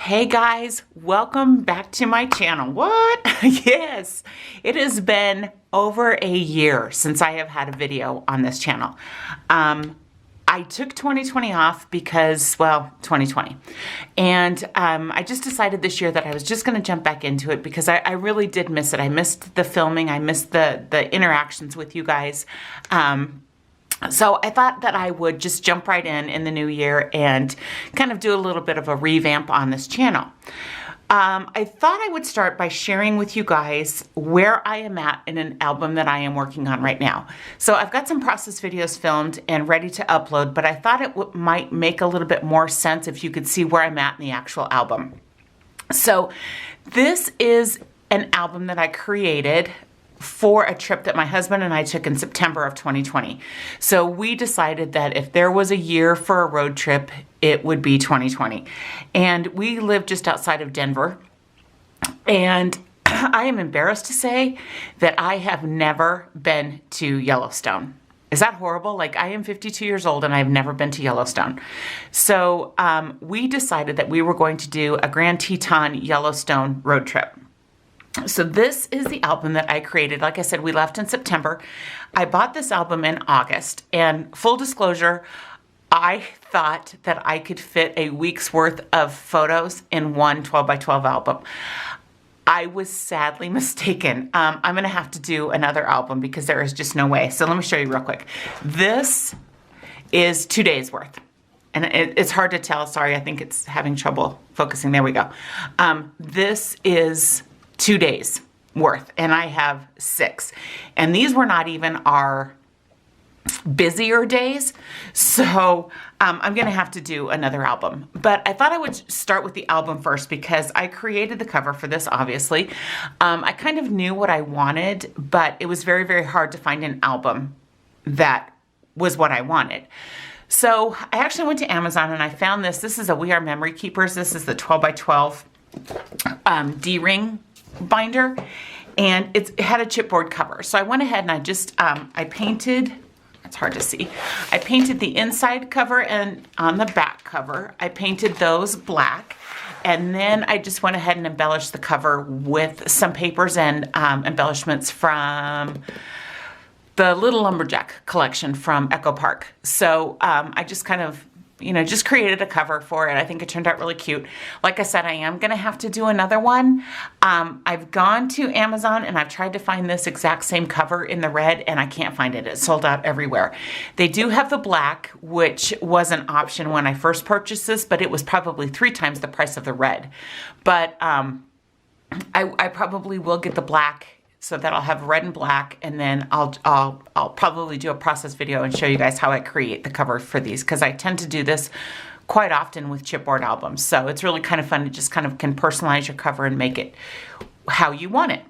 Hey guys, welcome back to my channel. What? Yes, it has been over a year since I have had a video on this channel. I took 2020 off because, well, 2020. And I just decided this year that I was just going to jump back into it because I really did miss it. I missed the filming. I missed the interactions with you guys. So I thought that I would just jump right in the new year and kind of do a little bit of a revamp on this channel. I thought I would start by sharing with you guys where I am at in an album that I am working on right now. So I've got some process videos filmed and ready to upload, but I thought it might make a little bit more sense if you could see where I'm at in the actual album. So this is an album that I created for a trip that my husband and I took in September of 2020. So we decided that if there was a year for a road trip, it would be 2020. And we live just outside of Denver. And I am embarrassed to say that I have never been to Yellowstone. Is that horrible? Like, I am 52 years old and I've never been to Yellowstone. So we decided that we were going to do a Grand Teton Yellowstone road trip. So this is the album that I created. Like I said, we left in September. I bought this album in August, and full disclosure, I thought that I could fit a week's worth of photos in one 12 by 12 album. I was sadly mistaken. I'm gonna have to do another album because there is just no way. So let me show you real quick. This is 2 days worth. And it's hard to tell, sorry, I think it's having trouble focusing. There we go. This is 2 days worth, and I have 6. And these were not even our busier days, so I'm gonna have to do another album. But I thought I would start with the album first because I created the cover for this, obviously. I kind of knew what I wanted, but it was very, very hard to find an album that was what I wanted. So I actually went to Amazon and I found this. This is a We Are Memory Keepers. This is the 12 by 12 D-ring binder, and it had a chipboard cover. So I went ahead and I just I painted, it's hard to see, I painted the inside cover, and on the back cover I painted those black, and then I just went ahead and embellished the cover with some papers and embellishments from the Little Lumberjack collection from Echo Park. So I just kind of just created a cover for it. I think it turned out really cute. Like I said, I am going to have to do another one. I've gone to Amazon and I've tried to find this exact same cover in the red, and I can't find it. It's sold out everywhere. They do have the black, which was an option when I first purchased this, but it was probably 3 times the price of the red. But I probably will get the black, so that I'll have red and black, and then I'll probably do a process video and show you guys how I create the cover for these, because I tend to do this quite often with chipboard albums. So it's really kind of fun to just kind of can personalize your cover and make it how you want it.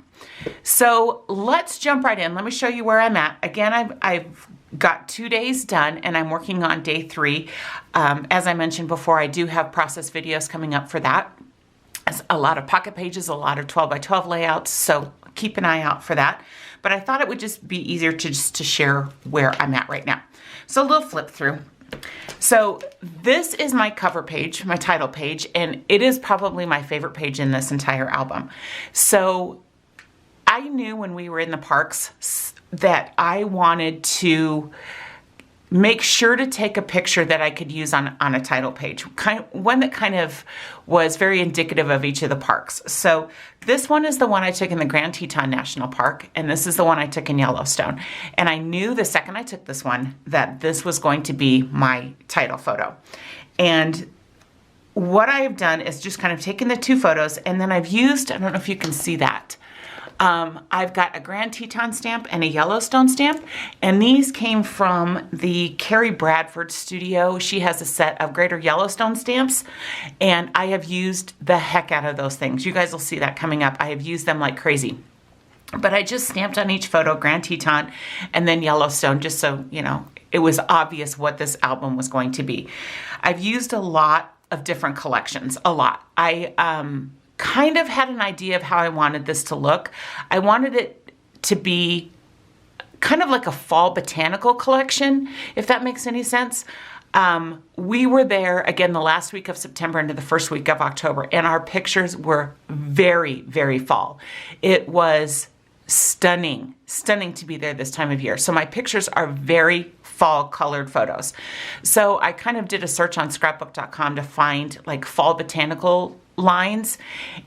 So let's jump right in. Let me show you where I'm at. Again, I've got 2 days done and I'm working on day 3. As I mentioned before, I do have process videos coming up for that. It's a lot of pocket pages, a lot of 12 by 12 layouts, so keep an eye out for that. But I thought it would just be easier to share where I'm at right now. So a little flip through. So this is my cover page, my title page, and it is probably my favorite page in this entire album. So I knew when we were in the parks that I wanted to make sure to take a picture that I could use on a title page, one that kind of was very indicative of each of the parks. So this one is the one I took in the Grand Teton National Park, and this is the one I took in Yellowstone. And I knew the second I took this one that this was going to be my title photo. And what I have done is just kind of taken the 2 photos, and then I've used, I don't know if you can see that, I've got a Grand Teton stamp and a Yellowstone stamp, and these came from the Carrie Bradford studio. She has a set of Greater Yellowstone stamps, and I have used the heck out of those things. You guys will see that coming up. I have used them like crazy. But I just stamped on each photo Grand Teton and then Yellowstone, just so, it was obvious what this album was going to be. I've used a lot of different collections, a lot. I kind of had an idea of how I wanted this to look. I wanted it to be kind of like a fall botanical collection, if that makes any sense. We were there again the last week of September into the first week of October, and our pictures were very, very fall. It was stunning to be there this time of year. So my pictures are very fall colored photos. So I kind of did a search on Scrapbook.com to find like fall botanical lines,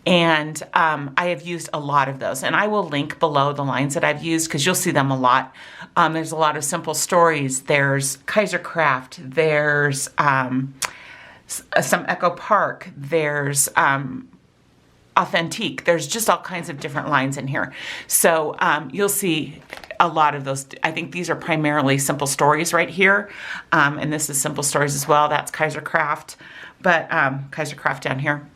and I have used a lot of those, and I will link below the lines that I've used because you'll see them a lot. There's a lot of Simple Stories, there's Kaiser Craft, there's some Echo Park, there's Authentique. There's just all kinds of different lines in here. So you'll see a lot of those. I think these are primarily Simple Stories right here. And this is Simple Stories as well. That's Kaiser Craft. But Kaiser Craft down here.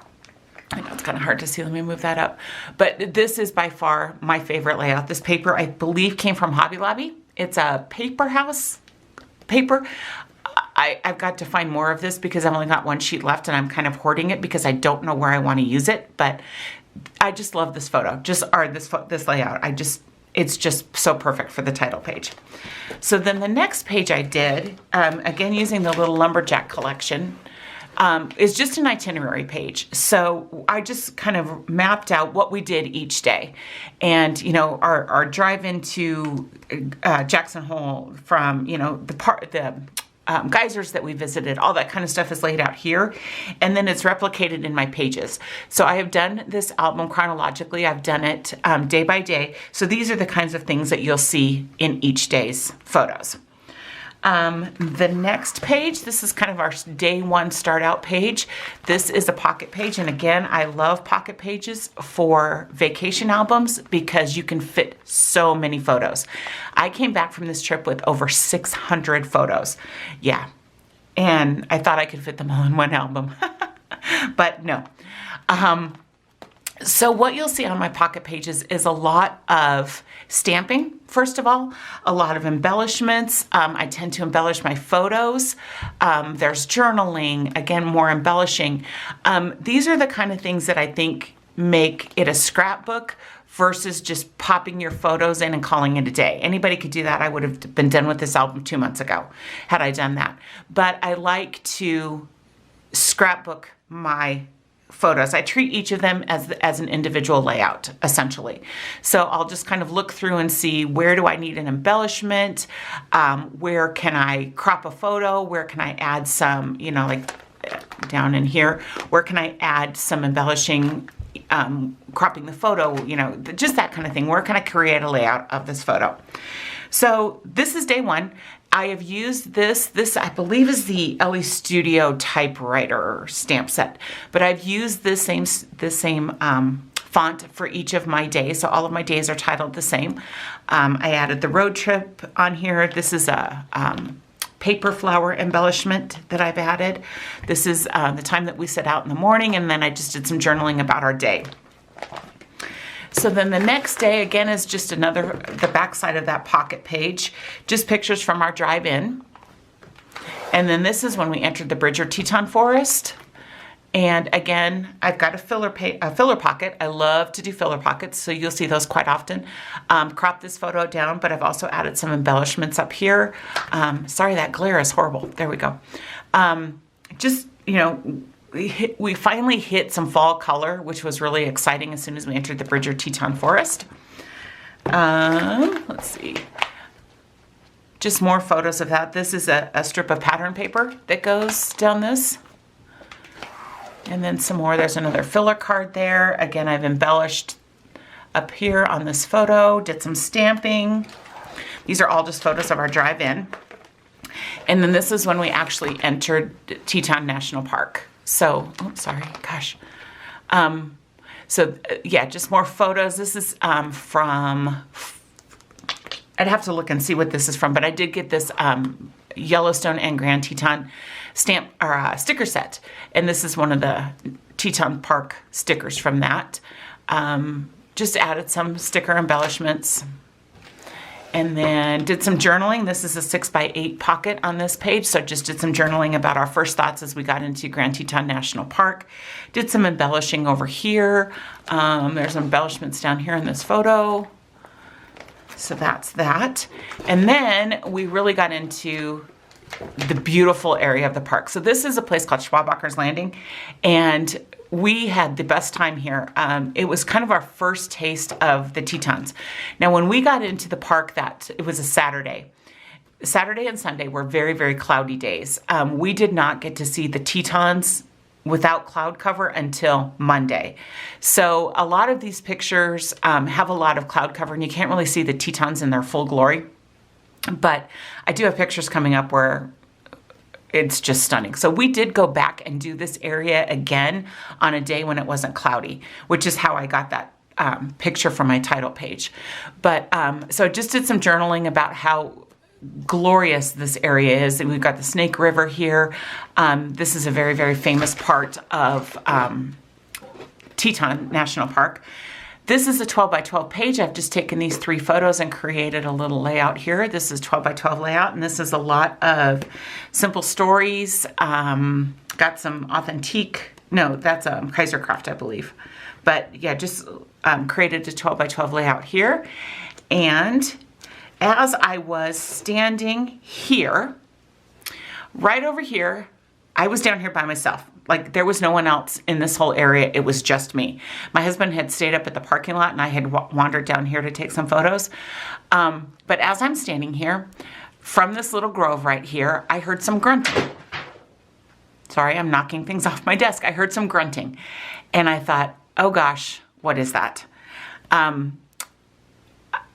I know it's kind of hard to see. Let me move that up. But this is by far my favorite layout. This paper, I believe, came from Hobby Lobby. It's a paper house paper. I've got to find more of this because I've only got one sheet left and I'm kind of hoarding it because I don't know where I want to use it. But I just love this photo, this layout. It's just so perfect for the title page. So then the next page I did, again using the little lumberjack collection, is just an itinerary page. So I just kind of mapped out what we did each day. And, you know, our drive into Jackson Hole from, you know, the geysers that we visited, all that kind of stuff is laid out here. And then it's replicated in my pages. So I have done this album chronologically. I've done it day by day. So these are the kinds of things that you'll see in each day's photos. The next page, this is kind of our day one start out page. This is a pocket page. And again, I love pocket pages for vacation albums because you can fit so many photos. I came back from this trip with over 600 photos. Yeah. And I thought I could fit them all in one album, but no. So what you'll see on my pocket pages is a lot of stamping, first of all, a lot of embellishments. I tend to embellish my photos. There's journaling, again, more embellishing. These are the kind of things that I think make it a scrapbook versus just popping your photos in and calling it a day. Anybody could do that. I would have been done with this album 2 months ago had I done that. But I like to scrapbook my photos. I treat each of them as an individual layout, essentially. So I'll just kind of look through and see where do I need an embellishment, where can I crop a photo, where can I add some, you know, like down in here, where can I add some embellishing, cropping the photo, you know, just that kind of thing. Where can I create a layout of this photo? So this is day one. I have used this I believe is the LE Studio typewriter stamp set, but I've used this same font for each of my days. So all of my days are titled the same. I added the road trip on here. This is a paper flower embellishment that I've added. This is the time that we set out in the morning, and then I just did some journaling about our day. So then the next day, again, is just the back side of that pocket page, just pictures from our drive-in. And then this is when we entered the Bridger Teton Forest. And again, I've got a filler pocket. I love to do filler pockets, so you'll see those quite often. Crop this photo down, but I've also added some embellishments up here. Sorry, that glare is horrible. There we go. Just, you know, we finally hit some fall color, which was really exciting as soon as we entered the Bridger Teton Forest. Let's see. Just more photos of that. This is a strip of pattern paper that goes down this. And then some more. There's another filler card there. Again, I've embellished up here on this photo, did some stamping. These are all just photos of our drive-in. And then this is when we actually entered Teton National Park. So, sorry, gosh. Yeah, just more photos. This is from, I'd have to look and see what this is from, but I did get this Yellowstone and Grand Teton stamp or sticker set. And this is one of the Teton Park stickers from that. Just added some sticker embellishments. And then did some journaling. This is a 6x8 pocket on this page. So just did some journaling about our first thoughts as we got into Grand Teton National Park. Did some embellishing over here. There's embellishments down here in this photo. So that's that. And then we really got into the beautiful area of the park. So this is a place called Schwabacher's Landing, and we had the best time here. It was kind of our first taste of the Tetons. Now, when we got into the park, it was a Saturday. Saturday and Sunday were very, very cloudy days. We did not get to see the Tetons without cloud cover until Monday. So a lot of these pictures have a lot of cloud cover, and you can't really see the Tetons in their full glory. But I do have pictures coming up where it's just stunning. So we did go back and do this area again on a day when it wasn't cloudy, which is how I got that picture from my title page. But so I just did some journaling about how glorious this area is. And we've got the Snake River here. This is a very, very famous part of Teton National Park. This is a 12 by 12 page. I've just taken these 3 photos and created a little layout here. This is 12 by 12 layout, and this is a lot of simple stories. Got some authentique, no, that's Kaisercraft, I believe. But yeah, just created a 12 by 12 layout here. And as I was standing here, right over here, I was down here by myself. Like, there was no one else in this whole area. It was just me. My husband had stayed up at the parking lot, and I had wandered down here to take some photos. But as I'm standing here, from this little grove right here, I heard some grunting. Sorry, I'm knocking things off my desk. I heard some grunting. And I thought, oh gosh, what is that?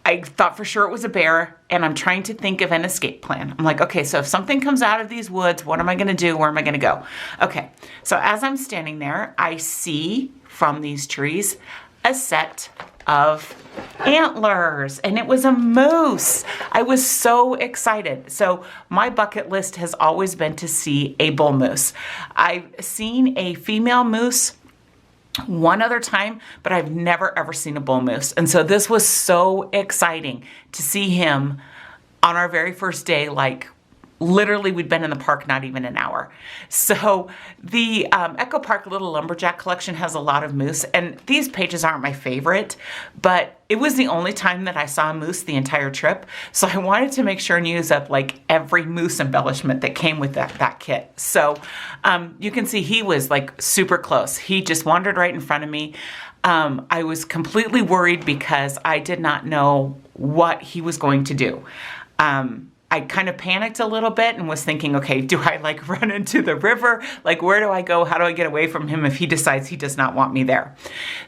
I thought for sure it was a bear, and I'm trying to think of an escape plan. I'm like, okay, so if something comes out of these woods, what am I gonna do? Where am I gonna go? Okay, so as I'm standing there, I see from these trees a set of antlers, and it was a moose. I was so excited. So my bucket list has always been to see a bull moose. I've seen a female moose one other time, but I've never ever seen a bull moose. And so this was so exciting to see him on our very first day. Like, literally, we'd been in the park not even an hour. So the Echo Park Little Lumberjack collection has a lot of moose, and these pages aren't my favorite, but it was the only time that I saw a moose the entire trip. So I wanted to make sure and use up like every moose embellishment that came with that kit. So you can see he was like super close. He just wandered right in front of me. I was completely worried because I did not know what he was going to do. I kind of panicked a little bit and was thinking, okay, do I like run into the river? Like, where do I go? How do I get away from him if he decides he does not want me there?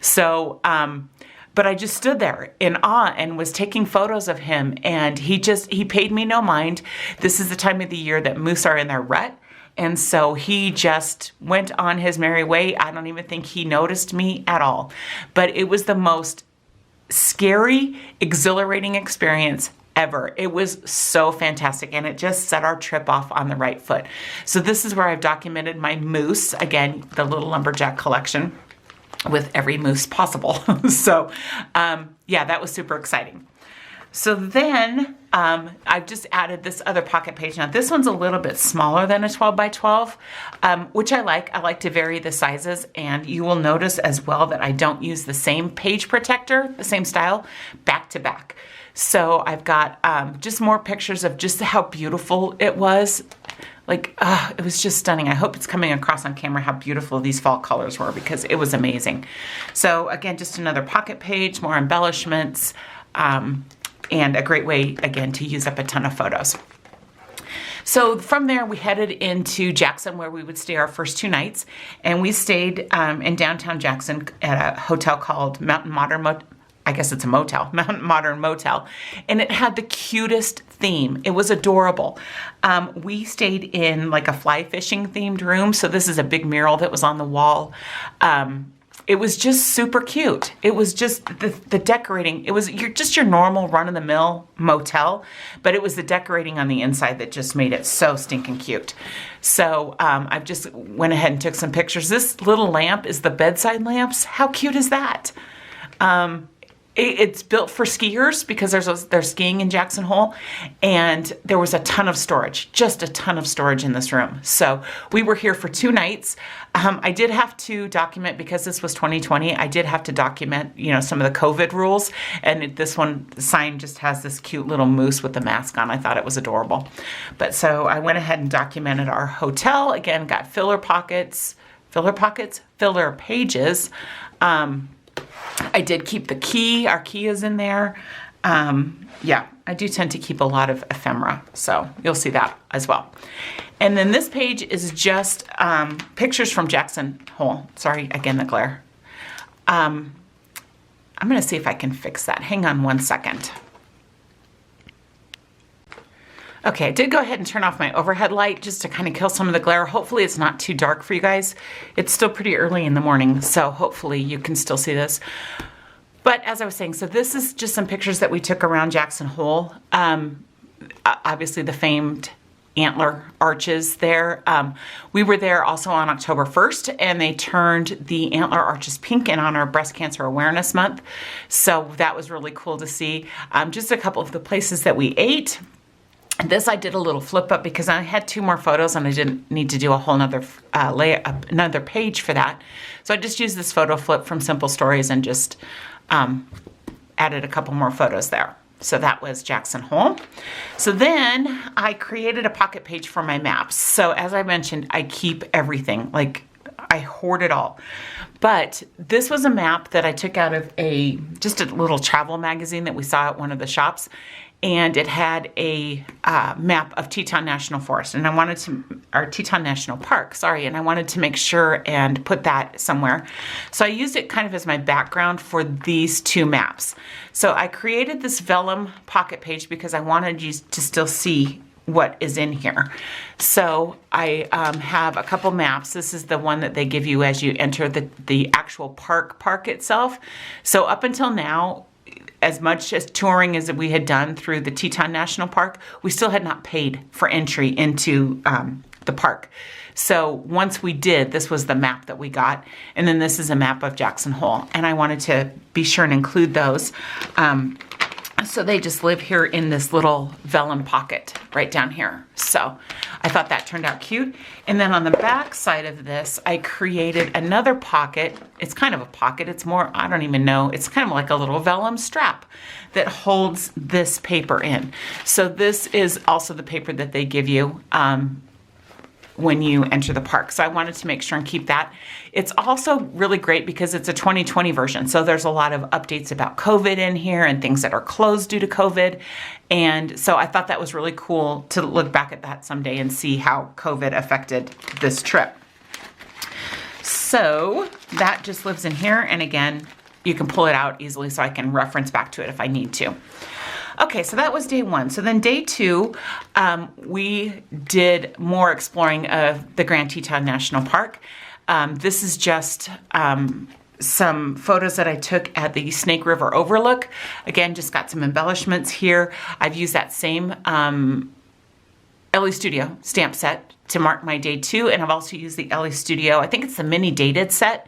So, but I just stood there in awe and was taking photos of him, and he paid me no mind. This is the time of the year that moose are in their rut. And so he just went on his merry way. I don't even think he noticed me at all. But it was the most scary, exhilarating experience ever. It was so fantastic, and it just set our trip off on the right foot. So this is where I've documented my moose, again, the Little Lumberjack collection, with every moose possible. So yeah, that was super exciting. So then I've just added this other pocket page. Now this one's a little bit smaller than a 12 by 12, which I like. I like to vary the sizes, and you will notice as well that I don't use the same page protector, the same style, back to back. So I've got just more pictures of just how beautiful it was. Like, it was just stunning. I hope it's coming across on camera how beautiful these fall colors were, because it was amazing. So again, just another pocket page, more embellishments, and a great way, again, to use up a ton of photos. So from there, we headed into Jackson, where we would stay our first 2 nights. And we stayed in downtown Jackson at a hotel called Mountain Modern I guess it's a motel, Mountain Modern Motel, and it had the cutest theme. It was adorable. We stayed in like a fly fishing themed room, so this is a big mural that was on the wall. It was just super cute. It was just the decorating. It was just your normal run-of-the-mill motel, but it was the decorating on the inside that just made it so stinking cute. So I just went ahead and took some pictures. This little lamp is the bedside lamps. How cute is that? it's built for skiers because there's skiing in Jackson Hole, and there was a ton of storage, just a ton of storage in this room. So we were here for 2 nights. I did have to document, because this was 2020, I did have to document, you know, some of the COVID rules. And this one, the sign just has this cute little moose with the mask on. I thought it was adorable. But so I went ahead and documented our hotel. Again, got filler pages. I did keep the key. Our key is in there. Yeah, I do tend to keep a lot of ephemera, so you'll see that as well. And then this page is just pictures from Jackson Hole. Sorry, again, the glare. I'm going to see if I can fix that. Hang on one second. Okay, I did go ahead and turn off my overhead light just to kind of kill some of the glare. Hopefully it's not too dark for you guys. It's still pretty early in the morning, so hopefully you can still see this. But as I was saying, so this is just some pictures that we took around Jackson Hole. Obviously the famed antler arches there. We were there also on October 1st, and they turned the antler arches pink in honor of Breast Cancer Awareness Month. So that was really cool to see. Just a couple of the places that we ate. This I did a little flip up because I had 2 more photos and I didn't need to do a whole nother another page for that. So I just used this photo flip from Simple Stories and just added a couple more photos there. So that was Jackson Hole. So then I created a pocket page for my maps. So as I mentioned, I keep everything, like I hoard it all. But this was a map that I took out of just a little travel magazine that we saw at one of the shops. And it had a map of Teton National Forest, and I wanted to, or Teton National Park, sorry, and I wanted to make sure and put that somewhere. So I used it kind of as my background for these 2 maps. So I created this vellum pocket page because I wanted you to still see what is in here. So I have a couple maps. This is the one that they give you as you enter the actual park itself. So up until now, as much as touring as we had done through the Teton National Park, we still had not paid for entry into the park. So once we did, this was the map that we got. And then this is a map of Jackson Hole. And I wanted to be sure and include those. So they just live here in this little vellum pocket right down here. So I thought that turned out cute. And then on the back side of this, I created another pocket. It's kind of a pocket. It's more, I don't even know. It's kind of like a little vellum strap that holds this paper in. So this is also the paper that they give you when you enter the park. So I wanted to make sure and keep that. It's also really great because it's a 2020 version. So there's a lot of updates about COVID in here and things that are closed due to COVID. And so I thought that was really cool to look back at that someday and see how COVID affected this trip. So that just lives in here. And again, you can pull it out easily so I can reference back to it if I need to. Okay, so that was day 1. So then day 2, we did more exploring of the Grand Teton National Park. This is just some photos that I took at the Snake River Overlook. Again, just got some embellishments here. I've used that same Ellie Studio stamp set to mark my day 2, and I've also used the Ellie Studio, I think it's the mini dated set,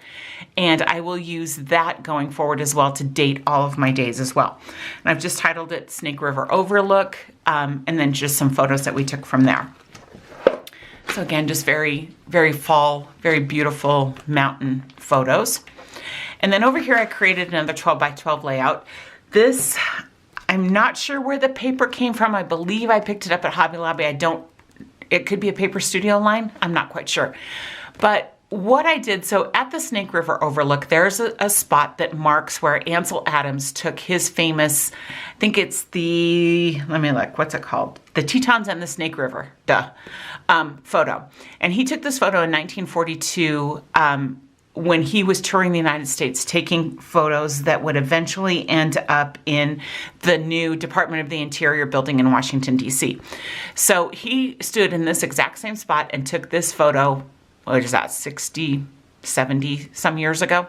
and I will use that going forward as well to date all of my days as well. And I've just titled it Snake River Overlook, and then just some photos that we took from there. So again, just very, very fall, very beautiful mountain photos. And then over here I created another 12 by 12 layout. This, I'm not sure where the paper came from. I believe I picked it up at Hobby Lobby. It could be a paper studio line. I'm not quite sure. But what I did, so at the Snake River Overlook, there's a spot that marks where Ansel Adams took his famous, I think it's let me look, what's it called? The Tetons and the Snake River, photo. And he took this photo in 1942 when he was touring the United States, taking photos that would eventually end up in the new Department of the Interior building in Washington, D.C. So he stood in this exact same spot and took this photo, what is that, 60, 70 some years ago.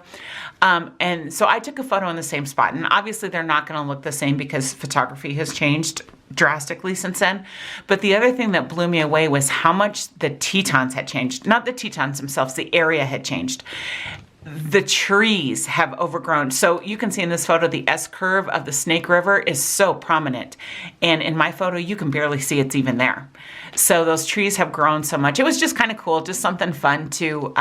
And so I took a photo in the same spot. And obviously they're not going to look the same because photography has changed drastically since then. But the other thing that blew me away was how much the Tetons had changed. Not the Tetons themselves, the area had changed. the trees have overgrown. So you can see in this photo, the S-curve of the Snake River is so prominent. And in my photo, you can barely see it's even there. So those trees have grown so much. It was just kind of cool, just something fun to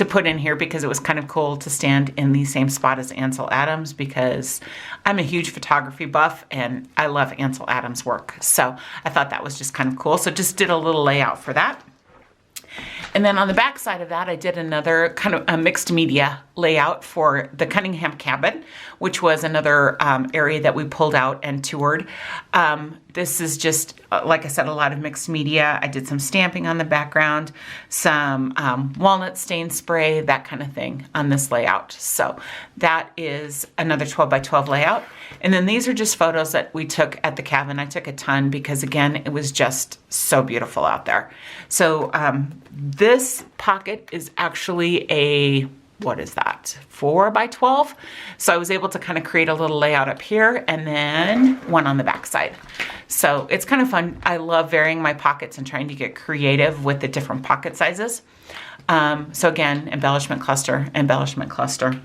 put in here, because it was kind of cool to stand in the same spot as Ansel Adams, because I'm a huge photography buff and I love Ansel Adams' work. So I thought that was just kind of cool. So just did a little layout for that. And then on the back side of that, I did another kind of a mixed media layout for the Cunningham cabin, which was another area that we pulled out and toured. This is just, like I said, a lot of mixed media. I did some stamping on the background, some walnut stain spray, that kind of thing on this layout. So that is another 12 by 12 layout. And then these are just photos that we took at the cabin. I took a ton because, again, it was just so beautiful out there. So this pocket is actually a, what is that, 4 by 12? So I was able to kind of create a little layout up here and then one on the back side. So it's kind of fun. I love varying my pockets and trying to get creative with the different pocket sizes. So again, embellishment cluster, embellishment cluster.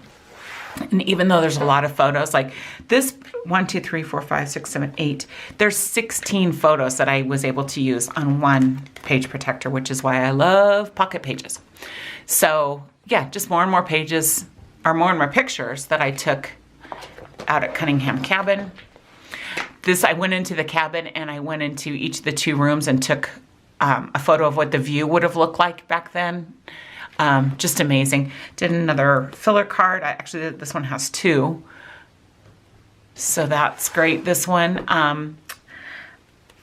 And even though there's a lot of photos, like this 1, 2, 3, 4, 5, 6, 7, 8, there's 16 photos that I was able to use on one page protector, which is why I love pocket pages. So yeah, just more and more pages, or more and more pictures that I took out at Cunningham cabin. I went into the cabin and I went into each of the 2 rooms and took a photo of what the view would have looked like back then. Just amazing. Did another filler card. Actually, this one has 2. So that's great. This one,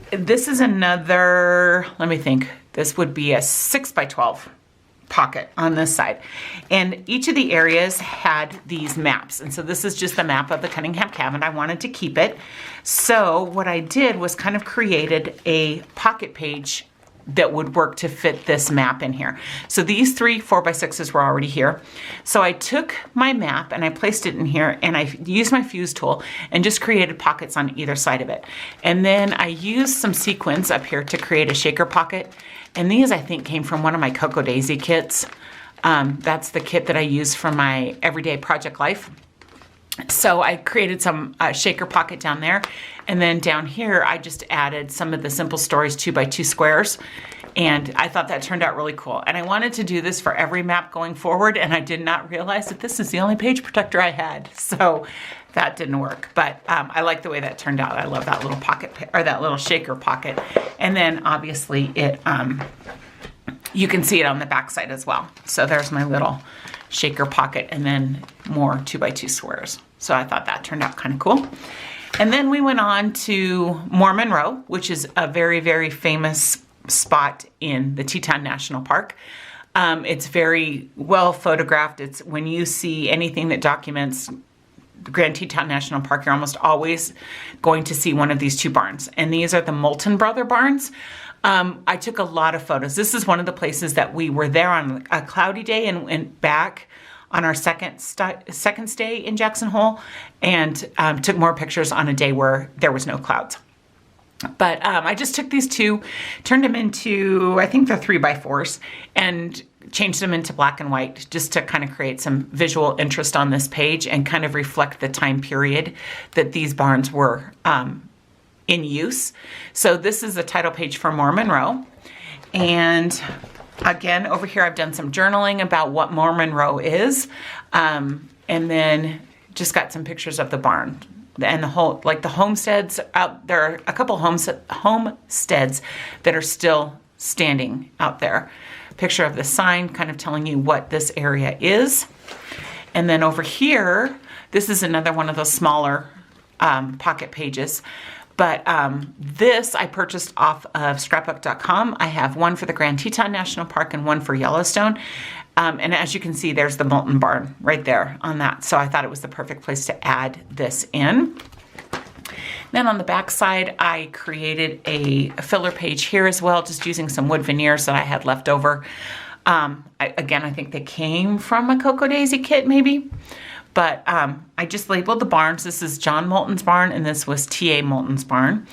this is another, let me think. This would be a 6 by 12 pocket on this side. And each of the areas had these maps. And so this is just the map of the Cunningham cabin. I wanted to keep it. So what I did was kind of created a pocket page that would work to fit this map in here. So these 3 4x6s were already here. So I took my map and I placed it in here, and I used my fuse tool and just created pockets on either side of it. And then I used some sequins up here to create a shaker pocket. And these, I think, came from one of my Cocoa Daisy kits. That's the kit that I use for my everyday project life. So I created some shaker pocket down there. And then down here, I just added some of the Simple Stories 2 by 2 squares. And I thought that turned out really cool. And I wanted to do this for every map going forward. And I did not realize that this is the only page protector I had. So that didn't work. But I like the way that turned out. I love that little pocket, or that little shaker pocket. And then obviously it, you can see it on the back side as well. So there's my little shaker pocket, and then more 2 by 2 squares. So I thought that turned out kind of cool. And then we went on to Mormon Row, which is a very, very famous spot in the Teton National Park. It's very well photographed. It's when you see anything that documents the Grand Teton National Park, you're almost always going to see one of these 2 barns. And these are the Molten brother barns. I took a lot of photos. This is one of the places that we were there on a cloudy day and went back on our second stay in Jackson Hole, and took more pictures on a day where there was no clouds. But I just took these 2, turned them into, I think they're 3 by 4s, and changed them into black and white just to kind of create some visual interest on this page and kind of reflect the time period that these barns were in use. So this is a title page for Mormon Row. And again, over here I've done some journaling about what Mormon Row is. And then just got some pictures of the barn and the whole, like the homesteads out there. Are a couple homesteads that are still standing out there. Picture of the sign kind of telling you what this area is. And then over here, this is another one of those smaller pocket pages. But this I purchased off of Scrapbook.com. I have one for the Grand Teton National Park and one for Yellowstone. And as you can see, there's the Molten barn right there on that. So I thought it was the perfect place to add this in. Then on the back side, I created a filler page here as well, just using some wood veneers that I had left over. Again, I think they came from a Cocoa Daisy kit maybe. But I just labeled the barns. This is John Molten's barn, and this was T.A. Molten's barn.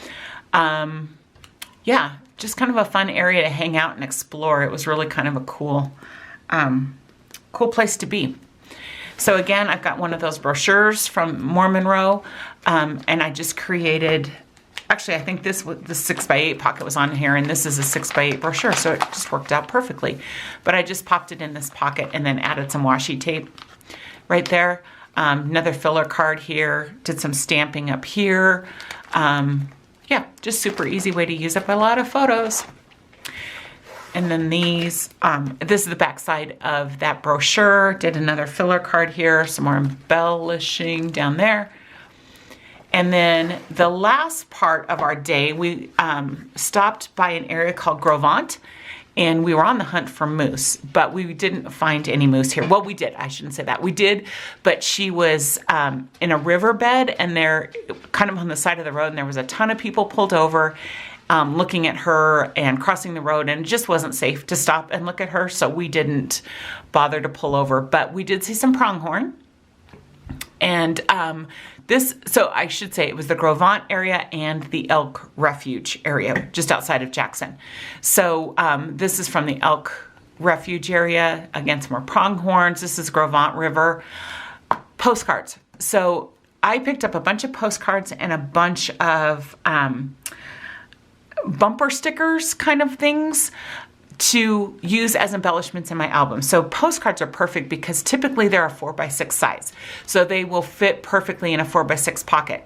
Yeah, just kind of a fun area to hang out and explore. It was really kind of a cool cool place to be. So again, I've got one of those brochures from Monroe, and I just created, actually I think this was the 6x8 pocket was on here, and this is a 6x8 brochure, so it just worked out perfectly. But I just popped it in this pocket and then added some washi tape right there. Another filler card here, did some stamping up here. Yeah, just super easy way to use up a lot of photos. And then these, this is the back side of that brochure. Did another filler card here, some more embellishing down there. And then the last part of our day, we stopped by an area called Grovant, and we were on the hunt for moose, but we didn't find any moose here. Well, we did, I shouldn't say that. We did, but she was in a riverbed, and they're kind of on the side of the road, and there was a ton of people pulled over looking at her and crossing the road, and it just wasn't safe to stop and look at her, so we didn't bother to pull over. But we did see some pronghorn. And so I should say it was the Grovant area and the Elk Refuge area just outside of Jackson. So this is from the Elk Refuge area. Again, some more pronghorns. This is Grovant River. Postcards. So I picked up a bunch of postcards and a bunch of bumper stickers kind of things to use as embellishments in my album. So postcards are perfect because typically they're a 4x6 size. So they will fit perfectly in a 4x6 pocket.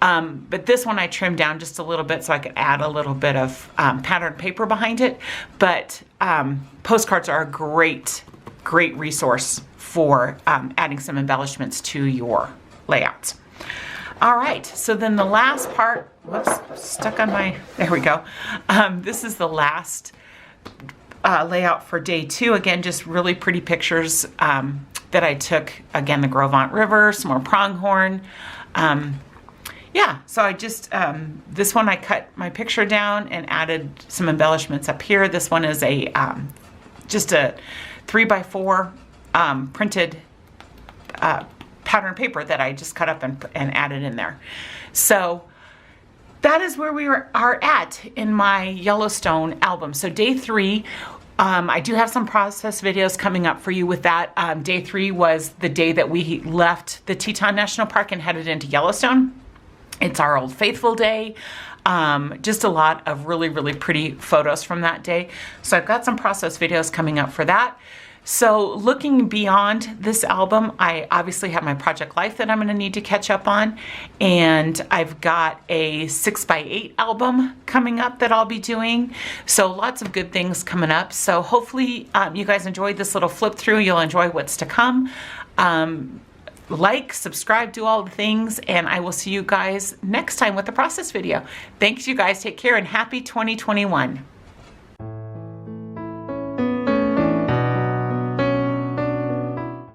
But this one I trimmed down just a little bit so I could add a little bit of patterned paper behind it. But postcards are a great resource for adding some embellishments to your layouts. All right, so then the last part, whoops, stuck on my, there we go. This is the last layout for day 2. Again, just really pretty pictures that I took. Again, the Grovant River, some more pronghorn. Yeah, so I just, this one I cut my picture down and added some embellishments up here. This one is a just a 3x4 printed pattern paper that I just cut up and added in there. So that is where we are at in my Yellowstone album. So day 3, I do have some process videos coming up for you with that. Day 3 was the day that we left the Teton National Park and headed into Yellowstone. It's our Old Faithful Day. Just a lot of really pretty photos from that day. So I've got some process videos coming up for that. So looking beyond this album, I obviously have my project life that I'm going to need to catch up on. And I've got a 6x8 album coming up that I'll be doing. So lots of good things coming up. So hopefully you guys enjoyed this little flip through. You'll enjoy what's to come. Like, subscribe, do all the things, and I will see you guys next time with the process video. Thanks, you guys. Take care and happy 2021.